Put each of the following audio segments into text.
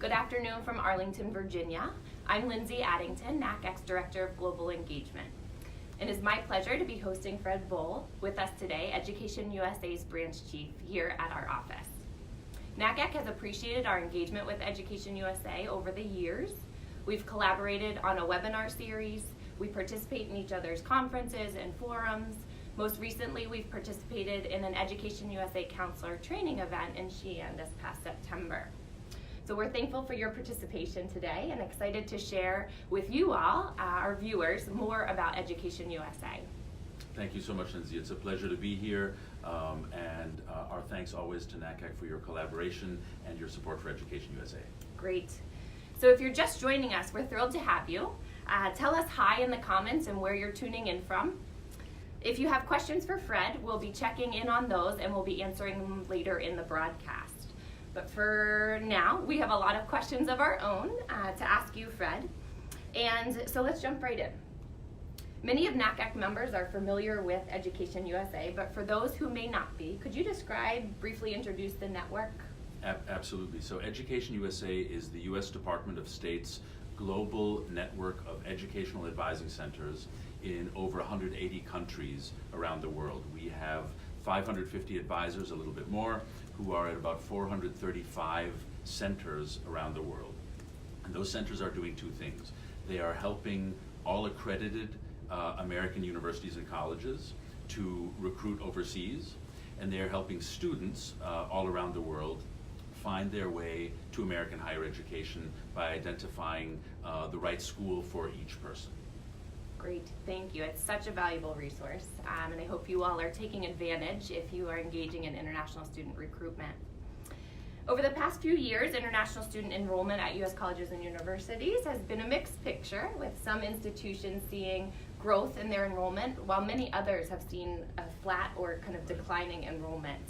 Good afternoon from Arlington, Virginia. I'm Lindsay Addington, NACAC's Director of Global Engagement. It is my pleasure to be hosting Fred Boll with us today, Education USA's branch chief here at our office. NACAC has appreciated our engagement with Education USA over the years. We've collaborated on a webinar series. We participate in each other's conferences and forums. Most recently, we've participated in an Education USA counselor training event in Xi'an this past September. So we're thankful for your participation today and excited to share with you all, our viewers, more about Education USA. Thank you so much, Lindsay. It's a pleasure to be here, and our thanks always to NACAC for your collaboration and your support for Education USA. Great. So if you're just joining us, we're thrilled to have you. Tell us hi in the comments and where you're tuning in from. If you have questions for Fred, we'll be checking in on those and we'll be answering them later in the broadcast. But for now, we have a lot of questions of our own to ask you, Fred. And so let's jump right in. Many of NACAC members are familiar with Education USA, but for those who may not be, could you briefly introduce the network? Absolutely. So Education USA is the U.S. Department of State's global network of educational advising centers in over 180 countries around the world. We have 550 advisors, a little bit more, who are at about 435 centers around the world. And those centers are doing two things. They are helping all accredited American universities and colleges to recruit overseas, and they are helping students all around the world find their way to American higher education by identifying the right school for each person. Great, thank you. It's such a valuable resource, and I hope you all are taking advantage if you are engaging in international student recruitment. Over the past few years, international student enrollment at U.S. colleges and universities has been a mixed picture, with some institutions seeing growth in their enrollment, while many others have seen a flat or kind of declining enrollment.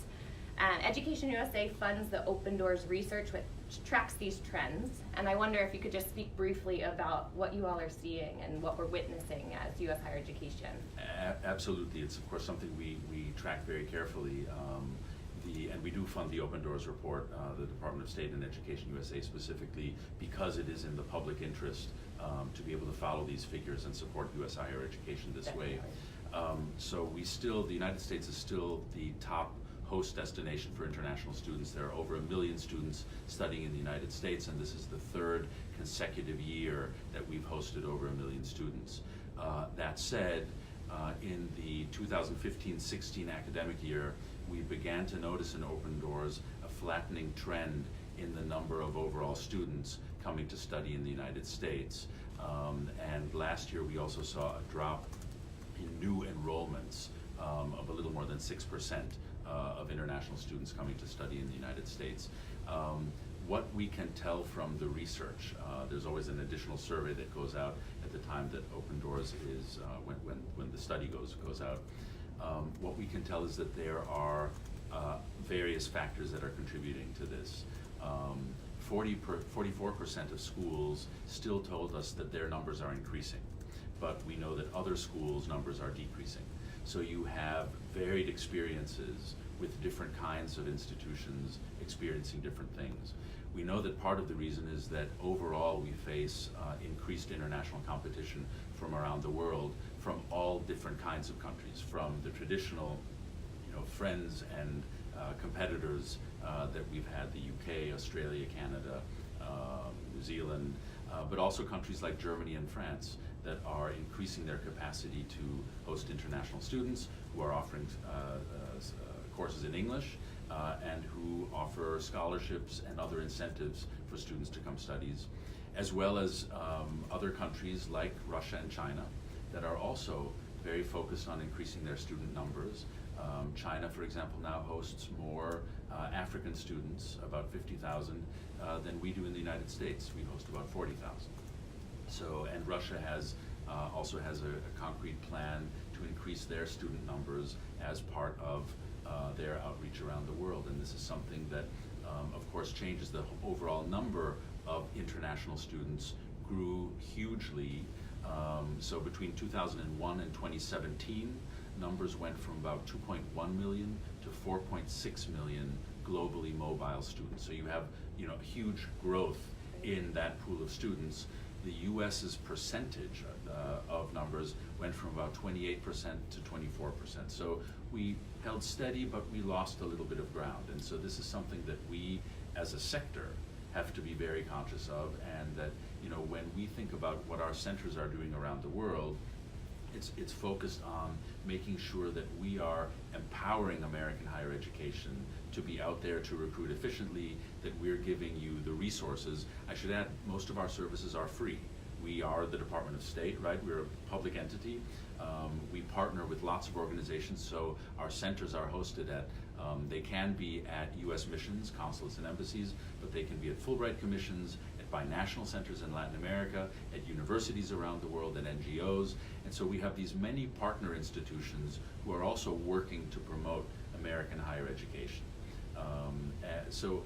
Education USA funds the Open Doors research which tracks these trends, and I wonder if you could just speak briefly about what you all are seeing and what we're witnessing as U.S. higher education. Absolutely. It's of course something we track very carefully, and we do fund the Open Doors report, the Department of State and Education USA specifically, because it is in the public interest to be able to follow these figures and support U.S. higher education this Definitely. way. So the United States is still the top host destination for international students. There are over 1 million students studying in the United States, and this is the third consecutive year that we've hosted over 1 million students. That said, in the 2015-16 academic year, we began to notice in Open Doors a flattening trend in the number of overall students coming to study in the United States. And last year we also saw a drop in new enrollments of a little more than 6%. Of international students coming to study in the United States. What we can tell from the research, there's always an additional survey that goes out at the time that Open Doors is, when the study goes out. What we can tell is that there are various factors that are contributing to this. 44% of schools still told us that their numbers are increasing, but we know that other schools' numbers are decreasing. So you have varied experiences with different kinds of institutions experiencing different things. We know that part of the reason is that overall we face increased international competition from around the world, from all different kinds of countries, from the traditional friends and competitors that we've had, the UK, Australia, Canada, New Zealand, but also countries like Germany and France that are increasing their capacity to host international students, who are offering courses in English, and who offer scholarships and other incentives for students to come studies, as well as other countries like Russia and China that are also very focused on increasing their student numbers. China, for example, now hosts more African students, about 50,000, than we do in the United States. We host about 40,000. So, and Russia also has a concrete plan to increase their student numbers as part of their outreach around the world. And this is something that, of course, changes the overall number of international students grew hugely. So between 2001 and 2017, numbers went from about 2.1 million to 4.6 million globally mobile students. So you have, huge growth in that pool of students. The US's percentage of numbers went from about 28% to 24%. So we held steady, but we lost a little bit of ground. And so this is something that we, as a sector, have to be very conscious of, and that, you know, when we think about what our centers are doing around the world, it's focused on making sure that we are empowering American higher education to be out there to recruit efficiently, that we're giving you the resources. I should add, most of our services are free. We are the Department of State, right? We're a public entity. We partner with lots of organizations, so our centers are hosted at, they can be at U.S. missions, consulates and embassies, but they can be at Fulbright commissions, at binational centers in Latin America, at universities around the world, and NGOs. And so we have these many partner institutions who are also working to promote American higher education. So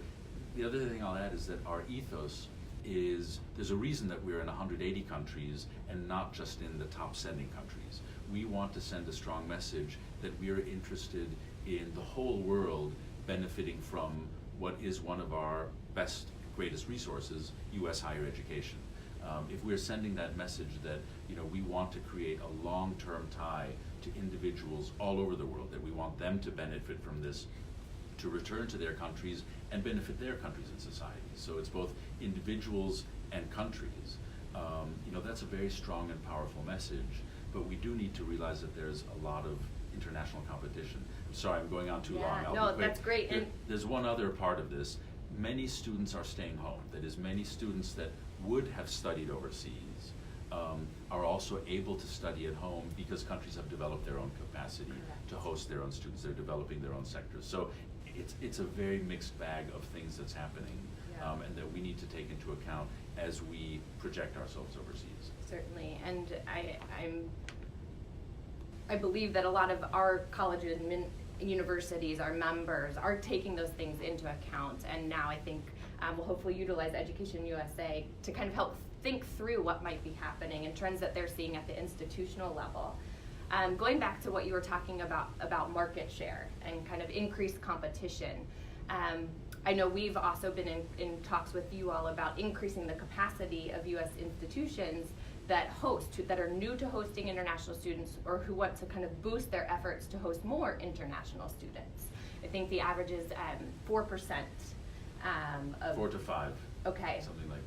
the other thing I'll add is that our ethos is, there's a reason that we're in 180 countries and not just in the top sending countries. We want to send a strong message that we're interested in the whole world benefiting from what is one of our best, greatest resources, U.S. higher education. If we're sending that message that, you know, we want to create a long-term tie to individuals all over the world, that we want them to benefit from this, to return to their countries and benefit their countries and societies. So it's both individuals and countries. You know, that's a very strong and powerful message, but we do need to realize that there's a lot of international competition. I'm sorry, I'm going on too long. No, that's great. There's one other part of this. Many students are staying home. That is, many students that would have studied overseas are also able to study at home because countries have developed their own capacity to host their own students. They're developing their own sectors. So it's a very mixed bag of things that's happening, and that we need to take into account as we project ourselves overseas. Certainly, and I believe that a lot of our colleges and universities, our members, are taking those things into account, and now I think we'll hopefully utilize Education USA to kind of help think through what might be happening and trends that they're seeing at the institutional level. Going back to what you were talking about market share and kind of increased competition, I know we've also been in talks with you all about increasing the capacity of U.S. institutions that are new to hosting international students, or who want to kind of boost their efforts to host more international students. I think the average is 4%. 4 to 5. Okay. Something like.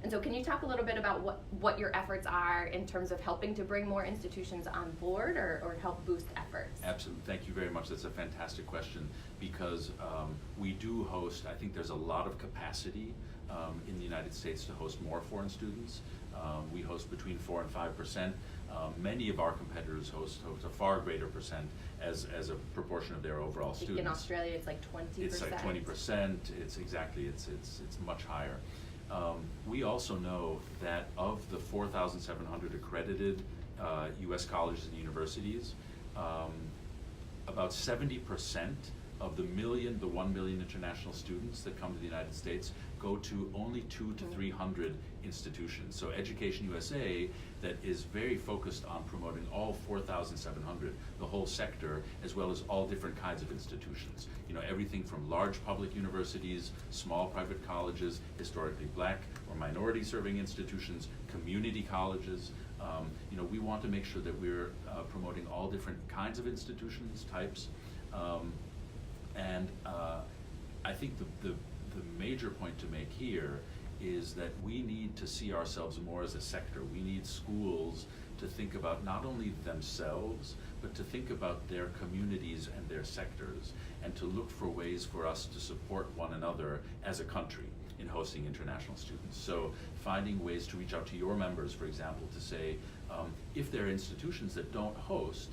And so can you talk a little bit about what your efforts are in terms of helping to bring more institutions on board, or help boost efforts? Absolutely, thank you very much. That's a fantastic question, because we do host, I think there's a lot of capacity in the United States to host more foreign students. We host between 4 and 5%. Many of our competitors host a far greater percent as a proportion of their overall students. In Australia, it's like 20%. It's like 20%. It's much higher. We also know that of the 4,700 accredited U.S. colleges and universities, about 70% of the 1 million international students that come to the United States go to only 200 to 300 institutions. So Education USA, that is very focused on promoting all 4,700, the whole sector, as well as all different kinds of institutions. You know, everything from large public universities, small private colleges, historically black or minority serving institutions, community colleges. You know, we want to make sure that we're promoting all different kinds of institutions, types. I think the major point to make here is that we need to see ourselves more as a sector. We need schools to think about not only themselves, but to think about their communities and their sectors, and to look for ways for us to support one another as a country in hosting international students. So finding ways to reach out to your members, for example, to say, if there are institutions that don't host,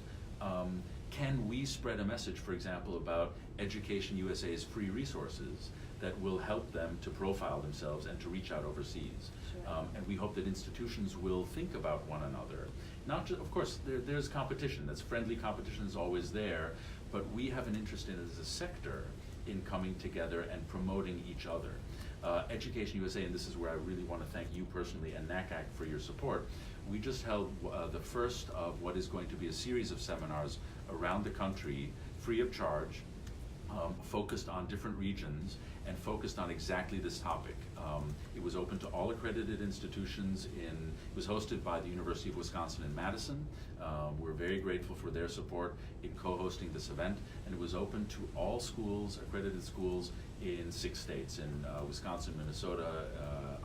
can we spread a message, for example, about Education USA's free resources that will help them to profile themselves and to reach out overseas? Sure. And we hope that institutions will think about one another. Not just, of course, there's competition. That's friendly competition is always there, but we have an interest in, as a sector, in coming together and promoting each other. Education USA, and this is where I really want to thank you personally and NACAC for your support. We just held the first of what is going to be a series of seminars around the country, free of charge, focused on different regions and focused on exactly this topic. It was open to all accredited institutions. It was hosted by the University of Wisconsin in Madison. We're very grateful for their support in co-hosting this event, and it was open to all schools, accredited schools in 6 states, in Wisconsin, Minnesota,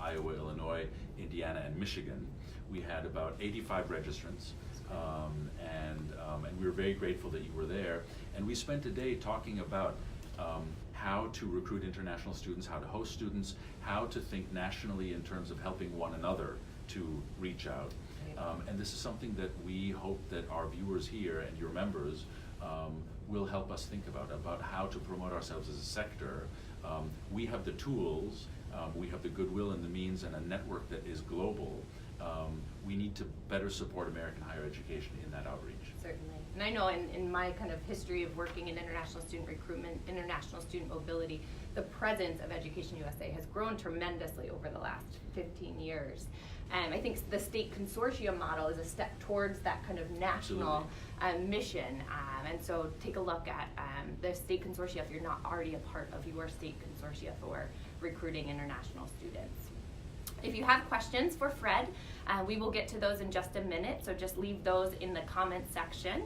Iowa, Illinois, Indiana, and Michigan. We had about 85 registrants, and we were very grateful that you were there. And we spent a day talking about how to recruit international students, how to host students, how to think nationally in terms of helping one another to reach out. And this is something that we hope that our viewers here and your members will help us think about how to promote ourselves as a sector. We have the tools, we have the goodwill and the means and a network that is global. We need to better support American higher education in that outreach. Certainly. And I know in my kind of history of working in international student recruitment, international student mobility, the presence of EducationUSA has grown tremendously over the last 15 years. And I think the state consortium model is a step towards that kind of national mission. And so take a look at the state consortia if you're not already a part of your state consortia for recruiting international students. If you have questions for Fred, we will get to those in just a minute, so just leave those in the comment section.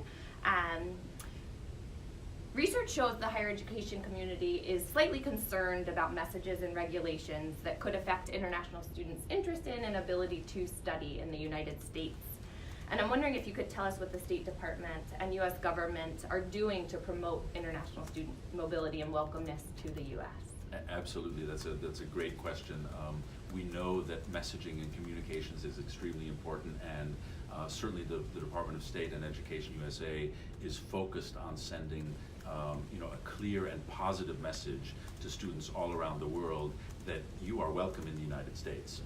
Research shows the higher education community is slightly concerned about messages and regulations that could affect international students' interest in and ability to study in the United States. And I'm wondering if you could tell us what the State Department and U.S. government are doing to promote international student mobility and welcomeness to the U.S. Absolutely, that's a great question. We know that messaging and communications is extremely important, and certainly the Department of State and EducationUSA is focused on sending a clear and positive message to students all around the world that you are welcome in the United States,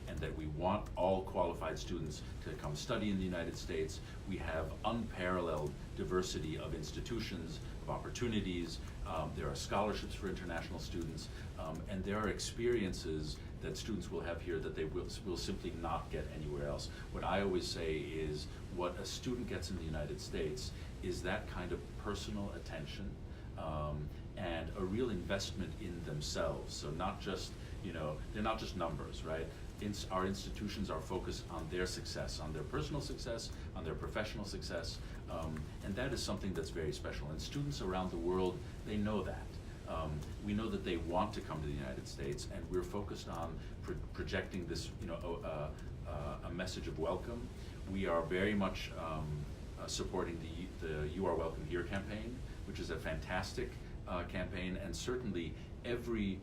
and that we want all qualified students to come study in the United States. We have unparalleled diversity of institutions, of opportunities. There are scholarships for international students, and there are experiences that students will have here that they will simply not get anywhere else. What I always say is what a student gets in the United States is that kind of personal attention and a real investment in themselves. So not just, they're not just numbers, right? Our institutions are focused on their success, on their personal success, on their professional success, and that is something that's very special. And students around the world, they know that. We know that they want to come to the United States, and we're focused on projecting this, a message of welcome. We are very much supporting the You Are Welcome Here campaign, which is a fantastic campaign, and certainly every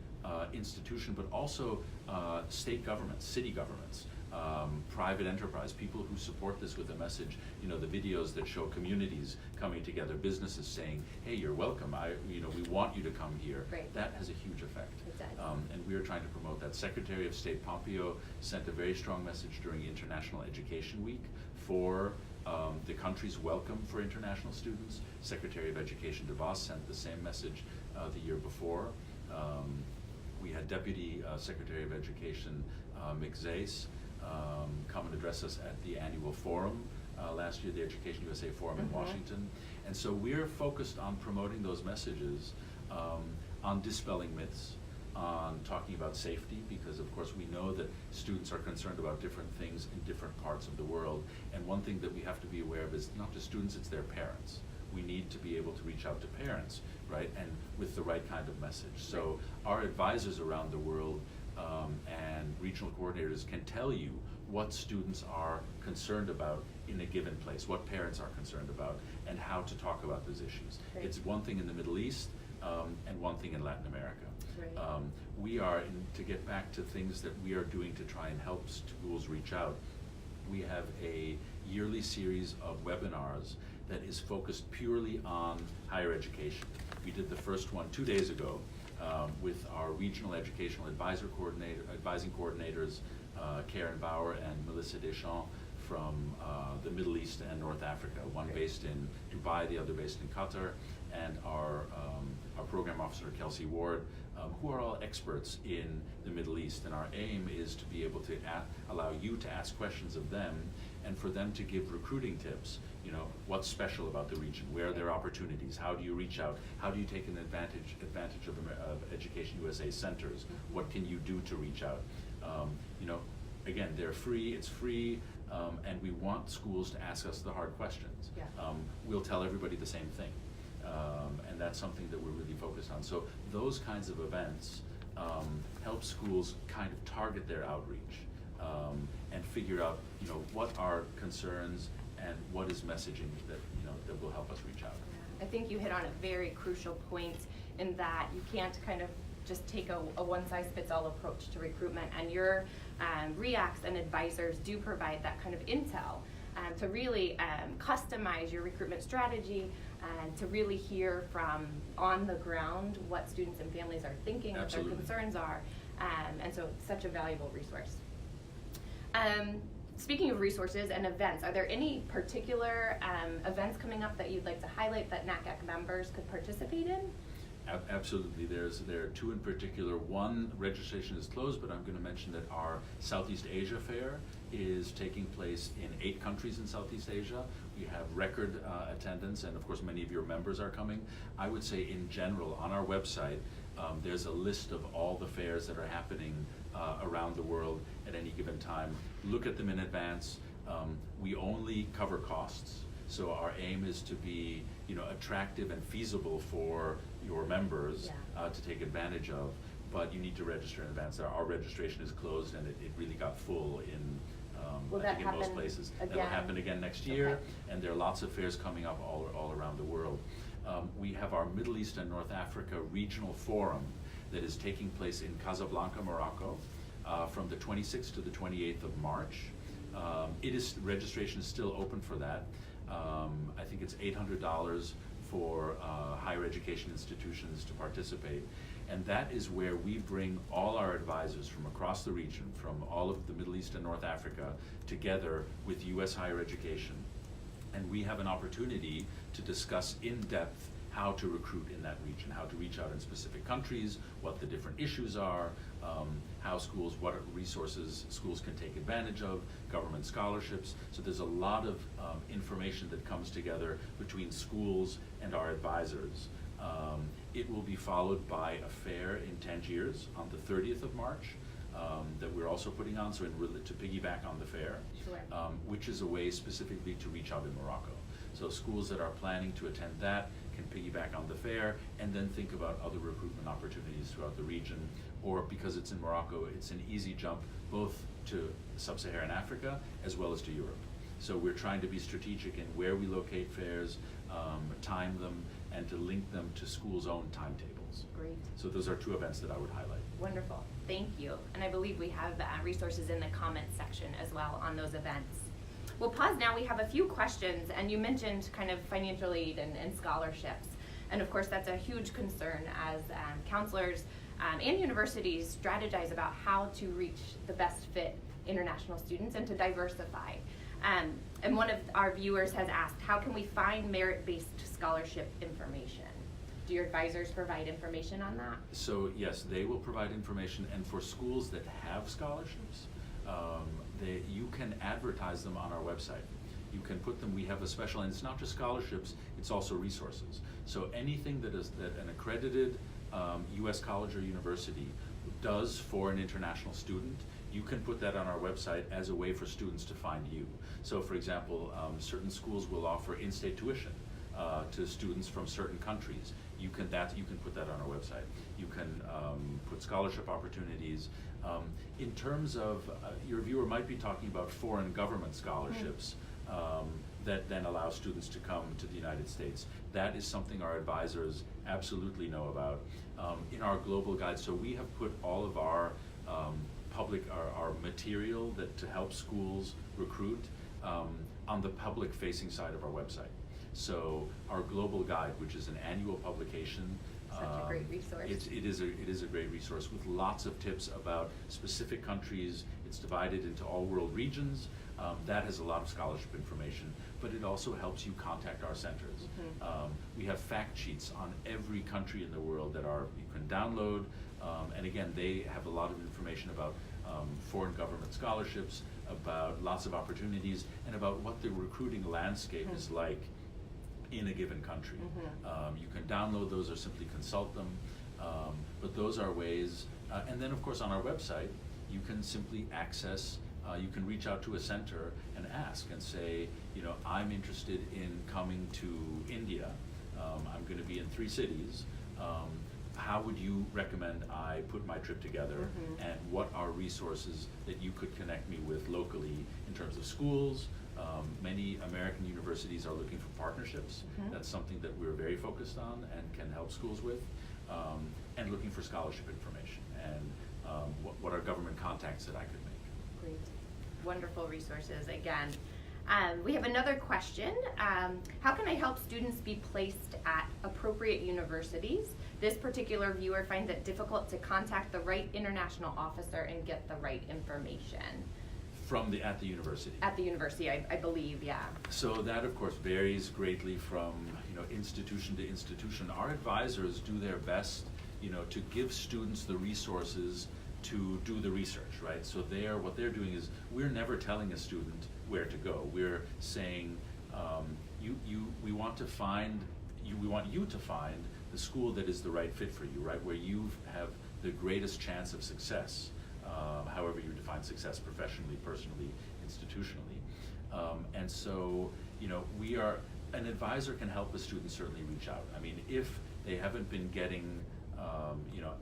institution, but also state governments, city governments, private enterprise, people who support this with a message, the videos that show communities coming together, businesses saying, hey, you're welcome, we want you to come here. Right. That has a huge effect. It does. And we are trying to promote that. Secretary of State Pompeo sent a very strong message during International Education Week for the country's welcome for international students. Secretary of Education DeVos sent the same message the year before. We had Deputy Secretary of Education McZace come and address us at the annual forum last year, the EducationUSA Forum in Washington. And so we're focused on promoting those messages, on dispelling myths, on talking about safety, because of course we know that students are concerned about different things in different parts of the world. And one thing that we have to be aware of is not just students, it's their parents. We need to be able to reach out to parents, right, and with the right kind of message. So our advisors around the world and regional coordinators can tell you what students are concerned about in a given place, what parents are concerned about, and how to talk about those issues. Great. It's one thing in the Middle East and one thing in Latin America. Right. We are, to get back to things that we are doing to try and help schools reach out, we have a yearly series of webinars that is focused purely on higher education. We did the first one 2 days ago with our regional educational advising coordinators, Karen Bauer and Melissa Deschamps from the Middle East and North Africa, one based in Dubai, the other based in Qatar, and our program officer, Kelsey Ward, who are all experts in the Middle East. And our aim is to be able to allow you to ask questions of them and for them to give recruiting tips what's special about the region, where are there opportunities, how do you reach out, how do you take an advantage of Education USA centers, what can you do to reach out. Again, they're free, it's free, and we want schools to ask us the hard questions. Yeah. We'll tell everybody the same thing, and that's something that we're really focused on. So those kinds of events help schools kind of target their outreach and figure out, what are concerns and what is messaging that will help us reach out. I think you hit on a very crucial point in that you can't kind of just take a one-size-fits-all approach to recruitment, and your REACs and advisors do provide that kind of intel to really customize your recruitment strategy and to really hear from on the ground what students and families are thinking, Absolutely. what their concerns are, and so it's such a valuable resource. Speaking of resources and events, are there any particular events coming up that you'd like to highlight that NACAC members could participate in? Absolutely. There are two in particular. One, registration is closed, but I'm going to mention that our Southeast Asia Fair is taking place in 8 countries in Southeast Asia. We have record attendance, and of course many of your members are coming. I would say in general, on our website, there's a list of all the fairs that are happening around the world at any given time. Look at them in advance. We only cover costs, so our aim is to be attractive and feasible for your members to take advantage of, but you need to register in advance. Our registration is closed, and it really got full in I think in most places. That'll happen again next year, okay. And there are lots of fairs coming up all around the world. We have our Middle East and North Africa Regional Forum that is taking place in Casablanca, Morocco, from the 26th to the 28th of March. Registration is still open for that. I think it's $800 for higher education institutions to participate. And that is where we bring all our advisors from across the region, from all of the Middle East and North Africa, together with U.S. higher education. And we have an opportunity to discuss in depth how to recruit in that region, how to reach out in specific countries, what the different issues are, what resources schools can take advantage of, government scholarships. So there's a lot of information that comes together between schools and our advisors. It will be followed by a fair in Tangiers on the 30th of March that we're also putting on, so to piggyback on the fair, Sure. Which is a way specifically to reach out in Morocco. So schools that are planning to attend that can piggyback on the fair and then think about other recruitment opportunities throughout the region, or because it's in Morocco, it's an easy jump both to sub-Saharan Africa as well as to Europe. So we're trying to be strategic in where we locate fairs, time them, and to link them to schools' own timetables. Great. So those are 2 events that I would highlight. Wonderful. Thank you. And I believe we have resources in the comments section as well on those events. We'll pause now. We have a few questions, and you mentioned kind of financial aid and scholarships. And of course, that's a huge concern as counselors and universities strategize about how to reach the best fit international students and to diversify. And one of our viewers has asked, how can we find merit-based scholarship information? Do your advisors provide information on that? So yes, they will provide information, and for schools that have scholarships, you can advertise them on our website. You can put them, we have a special, and it's not just scholarships, it's also resources. So anything that an accredited U.S. college or university does for an international student, you can put that on our website as a way for students to find you. So for example, certain schools will offer in-state tuition to students from certain countries. You can put that on our website. You can put scholarship opportunities. In terms of, your viewer might be talking about foreign government scholarships that then allow students to come to the United States. That is something our advisors absolutely know about. In our global guide, so we have put all of our our material to help schools recruit on the public-facing side of our website. So our global guide, which is an annual publication, such a great resource. It is a great resource with lots of tips about specific countries. It's divided into all world regions. That has a lot of scholarship information, but it also helps you contact our centers. We have fact sheets on every country in the world that you can download, and again, they have a lot of information about foreign government scholarships, about lots of opportunities, and about what the recruiting landscape is like in a given country. You can download those or simply consult them, but those are ways, and then of course on our website, you can simply access, you can reach out to a center and ask and say, I'm interested in coming to India. I'm going to be in 3 cities. How would you recommend I put my trip together, and what are resources that you could connect me with locally in terms of schools? Many American universities are looking for partnerships. That's something that we're very focused on and can help schools with, and looking for scholarship information, and what are government contacts that I could make. Great. Wonderful resources again. We have another question. How can I help students be placed at appropriate universities? This particular viewer finds it difficult to contact the right international officer and get the right information. At the university? At the university, I believe, yeah. So that, of course, varies greatly from institution to institution. Our advisors do their best, to give students the resources to do the research, right? So what they're doing is, we're never telling a student where to go. We're saying, we want you to find the school that is the right fit for you, right? Where you have the greatest chance of success, however you define success professionally, personally, institutionally. And so, an advisor can help a student certainly reach out. I mean, if they haven't been getting,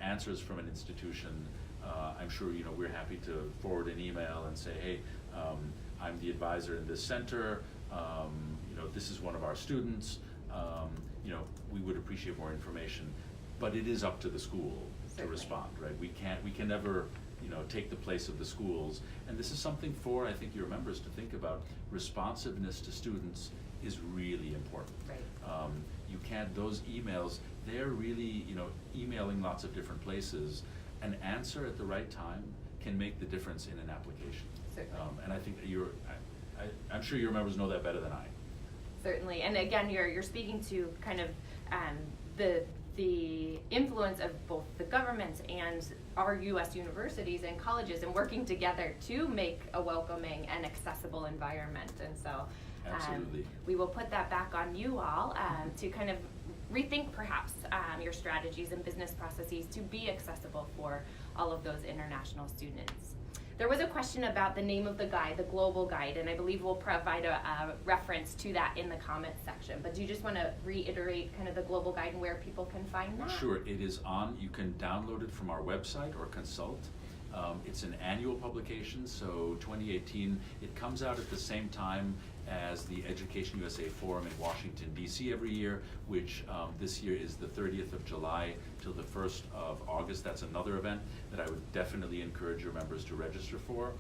answers from an institution, I'm sure, we're happy to forward an email and say, hey, I'm the advisor in this center, this is one of our students, we would appreciate more information, but it is up to the school to respond, right? We can never, take the place of the schools, and this is something for, I think, your members to think about. Responsiveness to students is really important. Right. You can't, those emails, they're really, emailing lots of different places. An answer at the right time can make the difference in an application. Certainly. And I think I'm sure your members know that better than I. Certainly, and again, you're speaking to kind of the influence of both the government and our U.S. universities and colleges, and working together to make a welcoming and accessible environment. And so, absolutely, we will put that back on you all to kind of rethink perhaps your strategies and business processes to be accessible for all of those international students. There was a question about the name of the guide, the global guide, and I believe we'll provide a reference to that in the comment section. But do you just want to reiterate kind of the global guide and where people can find that? Sure, it is you can download it from our website or consult. It's an annual publication, so 2018, it comes out at the same time as the EducationUSA Forum in Washington, D.C. every year, which this year is the 30th of July till the 1st of August. That's another event that I would definitely encourage your members to register for.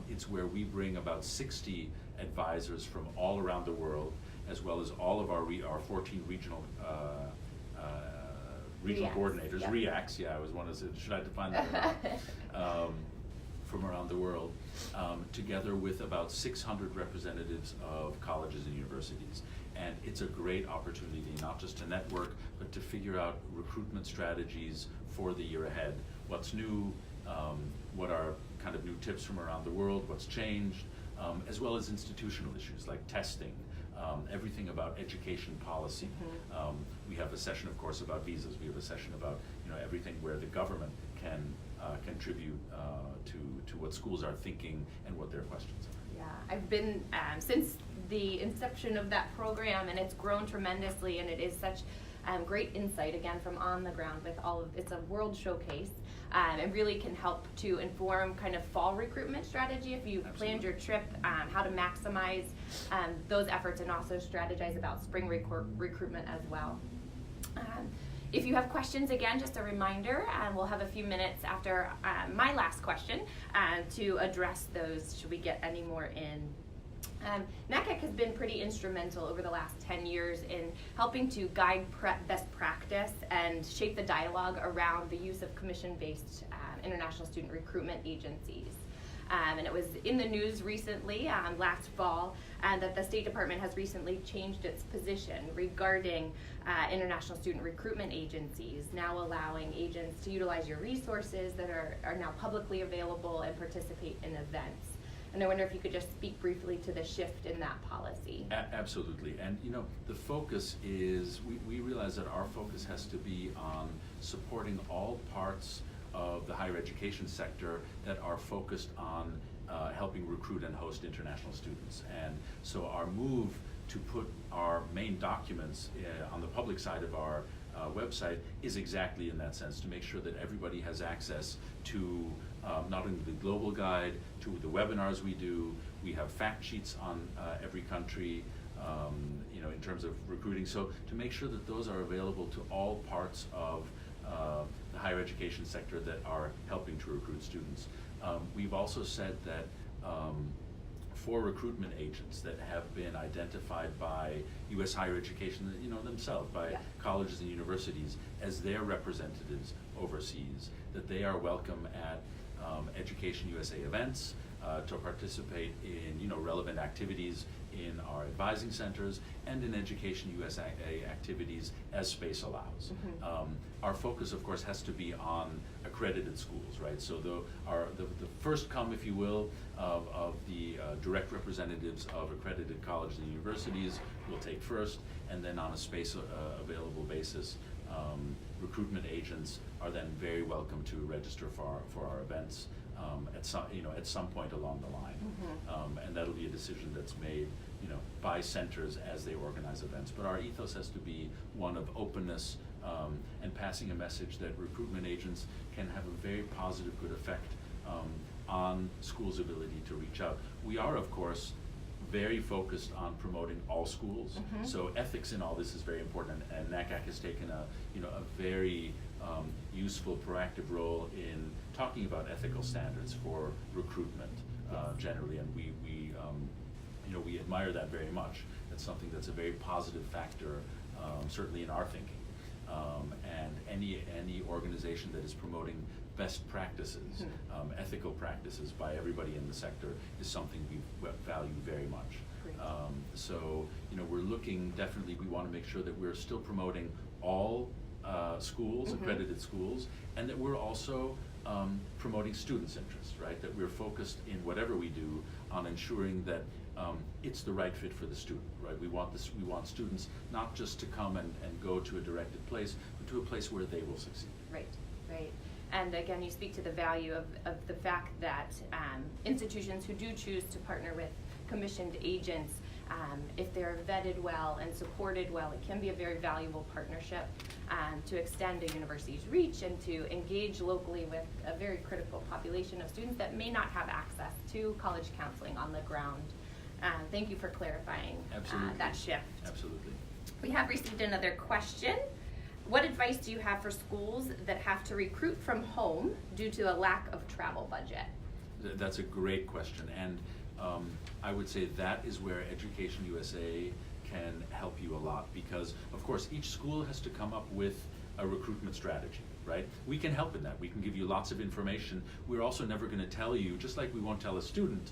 It's where we bring about 60 advisors from all around the world, as well as all of our 14 regional coordinators, yeah. REACs, yeah, I was one of the, should I define that or not? From around the world, together with about 600 representatives of colleges and universities. And it's a great opportunity not just to network, but to figure out recruitment strategies for the year ahead. What's new, what are kind of new tips from around the world, what's changed, as well as institutional issues like testing, everything about education policy. We have a session, of course, about visas. We have a session about everything where the government can contribute to what schools are thinking and what their questions are. Yeah, I've been since the inception of that program, and it's grown tremendously, and it is such great insight again from on the ground with all of it's a world showcase. It really can help to inform kind of fall recruitment strategy if you've planned your trip, how to maximize those efforts, and also strategize about spring recruitment as well. If you have questions, again, just a reminder, we'll have a few minutes after my last question to address those, should we get any more in. NACAC has been pretty instrumental over the last 10 years in helping to guide best practice and shape the dialogue around the use of commission-based international student recruitment agencies. And it was in the news recently, last fall, that the State Department has recently changed its position regarding international student recruitment agencies, now allowing agents to utilize your resources that are now publicly available and participate in events. And I wonder if you could just speak briefly to the shift in that policy. Absolutely. And the focus is, we realize that our focus has to be on supporting all parts of the higher education sector that are focused on helping recruit and host international students. And so our move to put our main documents on the public side of our website is exactly in that sense, to make sure that everybody has access to not only the global guide, to the webinars we do. We have fact sheets on every country, in terms of recruiting. So to make sure that those are available to all parts of the higher education sector that are helping to recruit students. We've also said that for recruitment agents that have been identified by U.S. higher education, themselves, by colleges and universities as their representatives overseas, that they are welcome at EducationUSA events to participate in relevant activities in our advising centers and in EducationUSA activities as space allows. Our focus, of course, has to be on accredited schools, right? So the first come, if you will, of the direct representatives of accredited colleges and universities will take first, and then on a space available basis, recruitment agents are then very welcome to register for our events at some point along the line, and that'll be a decision that's made by centers as they organize events. But our ethos has to be one of openness and passing a message that recruitment agents can have a very positive, good effect on schools' ability to reach out. We are, of course, very focused on promoting all schools. So ethics in all this is very important, and NACAC has taken a very useful, proactive role in talking about ethical standards for recruitment generally, and we admire that very much. It's something that's a very positive factor, certainly in our thinking. And any organization that is promoting best practices, ethical practices by everybody in the sector is something we value very much. So we're looking, definitely we want to make sure that we're still promoting all schools, accredited schools, and that we're also promoting students' interests, right? That we're focused in whatever we do on ensuring that it's the right fit for the student, right? We want students not just to come and go to a directed place, but to a place where they will succeed. Right. And again, you speak to the value of the fact that institutions who do choose to partner with commissioned agents, if they're vetted well and supported well, it can be a very valuable partnership to extend a university's reach and to engage locally with a very critical population of students that may not have access to college counseling on the ground. Thank you for clarifying that shift. Absolutely. We have received another question. What advice do you have for schools that have to recruit from home due to a lack of travel budget? That's a great question, and I would say that is where EducationUSA can help you a lot, because of course each school has to come up with a recruitment strategy, right? We can help in that. We can give you lots of information. We're also never going to tell you, just like we won't tell a student,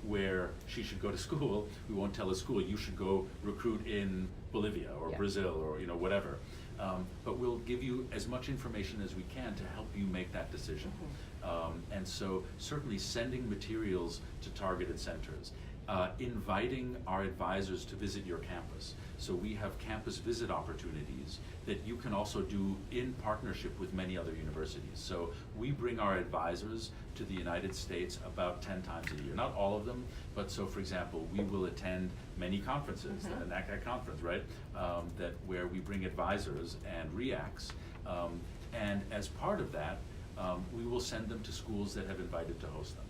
where she should go to school, we won't tell a school you should go recruit in Bolivia or Brazil or whatever. But we'll give you as much information as we can to help you make that decision. And so certainly sending materials to targeted centers, inviting our advisors to visit your campus. So we have campus visit opportunities that you can also do in partnership with many other universities. So we bring our advisors to the United States about 10 times a year. Not all of them, but so for example, we will attend many conferences, the NACAC conference, right? Where we bring advisors and REACs. And as part of that, we will send them to schools that have invited to host them.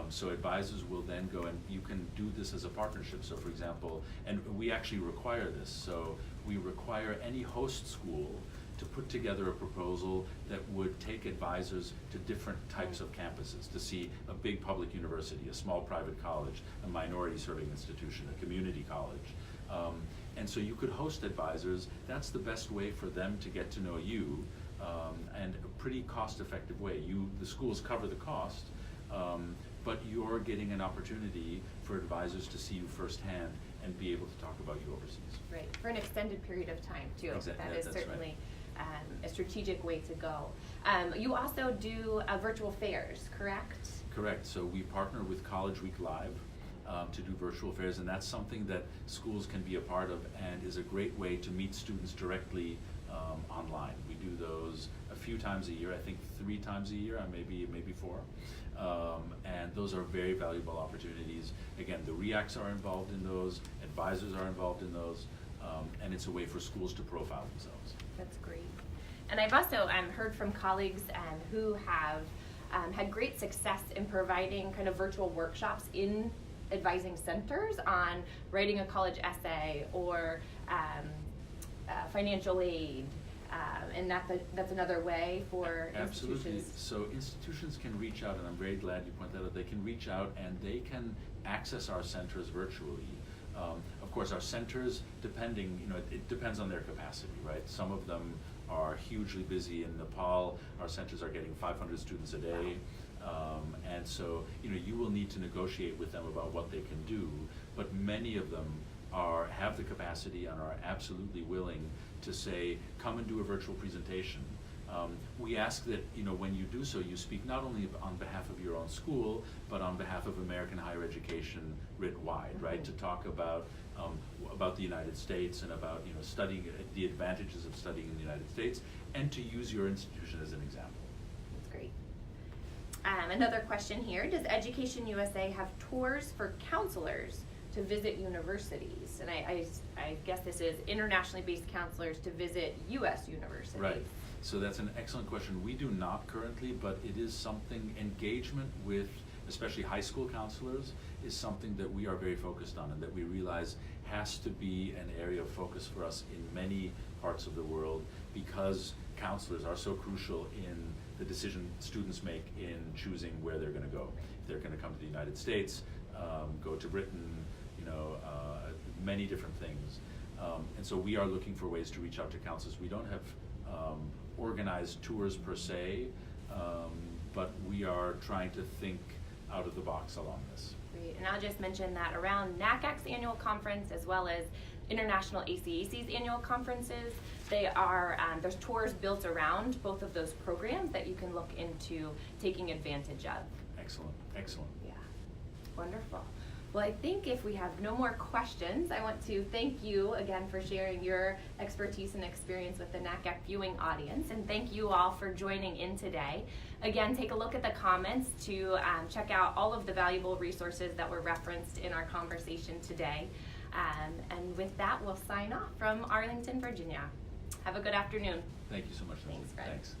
So advisors will then go, and you can do this as a partnership. So for example, and we actually require this, so we require any host school to put together a proposal that would take advisors to different types of campuses to see a big public university, a small private college, a minority serving institution, a community college. And so you could host advisors. That's the best way for them to get to know you, and a pretty cost-effective way. The schools cover the cost, but you're getting an opportunity for advisors to see you firsthand and be able to talk about you overseas. Right, for an extended period of time too. Exactly. That is That's certainly a strategic way to go. You also do virtual fairs, correct? Correct. So we partner with College Week Live to do virtual fairs, and that's something that schools can be a part of and is a great way to meet students directly online. We do those a few times a year, I think 3 times a year, maybe 4. And those are very valuable opportunities. Again, the REACs are involved in those, advisors are involved in those, and it's a way for schools to profile themselves. That's great. And I've also heard from colleagues who have had great success in providing kind of virtual workshops in advising centers on writing a college essay or financial aid, and that's another way for Absolutely. institutions. So institutions can reach out, and I'm very glad you pointed that out. They can reach out and they can access our centers virtually. Of course, our centers, depending, it depends on their capacity, right? Some of them are hugely busy. In Nepal, our centers are getting 500 students a day. And so, you will need to negotiate with them about what they can do, but many of them have the capacity and are absolutely willing to say, come and do a virtual presentation. We ask that, when you do so, you speak not only on behalf of your own school, but on behalf of American higher education writ wide, right? To talk about the United States and about, studying, the advantages of studying in the United States, and to use your institution as an example. That's great. Another question here, does Education USA have tours for counselors to visit universities? And I guess this is internationally based counselors to visit U.S. universities. Right. So that's an excellent question. We do not currently, but it is something, engagement with especially high school counselors is something that we are very focused on and that we realize has to be an area of focus for us in many parts of the world, because counselors are so crucial in the decision students make in choosing where they're going to go. If they're going to come to the United States, go to Britain, many different things. And so we are looking for ways to reach out to counselors. We don't have organized tours per se, but we are trying to think out of the box along this. Great, and I'll just mention that around NACAC's annual conference as well as International ACAC's annual conferences, there's tours built around both of those programs that you can look into taking advantage of. Excellent, excellent. Yeah, wonderful. Well, I think if we have no more questions, I want to thank you again for sharing your expertise and experience with the NACAC viewing audience, and thank you all for joining in today. Again, take a look at the comments to check out all of the valuable resources that were referenced in our conversation today. And with that, we'll sign off from Arlington, Virginia. Have a good afternoon. Thank you so much, Lindsay. Thanks, Fred. Thanks.